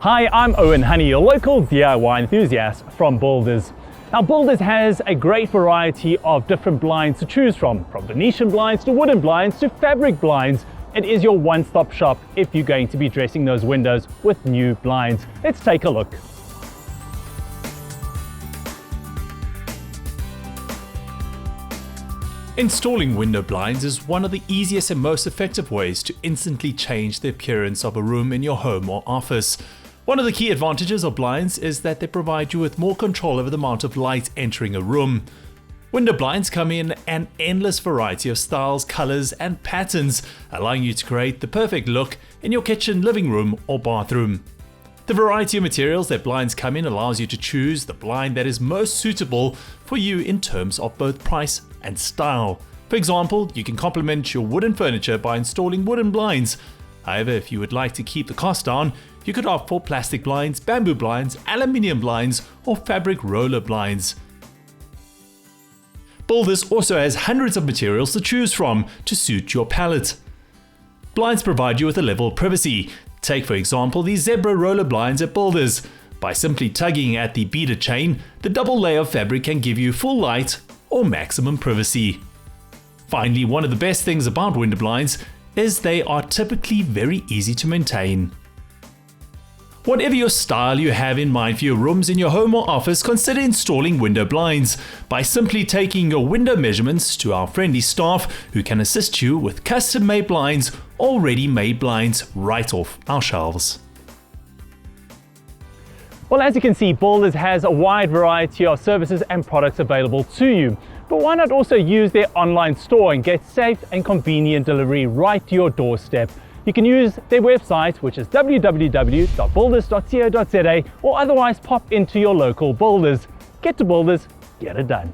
Hi, I'm Owen Honey, your local DIY enthusiast from Boulders. Now, Boulders has a great variety of different blinds to choose from Venetian blinds to wooden blinds to fabric blinds. It is your one-stop shop if you're going to be dressing those windows with new blinds. Let's take a look. Installing window blinds is one of the easiest and most effective ways to instantly change the appearance of a room in your home or office. One of the key advantages of blinds is that they provide you with more control over the amount of light entering a room. Window blinds come in an endless variety of styles, colors, and patterns, allowing you to create the perfect look in your kitchen, living room, or bathroom. The variety of materials that blinds come in allows you to choose the blind that is most suitable for you in terms of both price and style. For example, you can complement your wooden furniture by installing wooden blinds. However, if you would like to keep the cost down, you could opt for plastic blinds, bamboo blinds, aluminium blinds, or fabric roller blinds. Boulders also has hundreds of materials to choose from to suit your palette. Blinds provide you with a level of privacy. Take for example these zebra roller blinds at Boulders. By simply tugging at the beater chain, the double layer of fabric can give you full light or maximum privacy. Finally, one of the best things about window blinds is they are typically very easy to maintain. Whatever your style you have in mind for your rooms in your home or office, consider installing window blinds by simply taking your window measurements to our friendly staff who can assist you with custom-made blinds or ready-made blinds right off our shelves. Well, as you can see, Boulders has a wide variety of services and products available to you. But why not also use their online store and get safe and convenient delivery right to your doorstep? You can use their website, which is www.boulders.co.za, or otherwise pop into your local Boulders. Get to Boulders, get it done.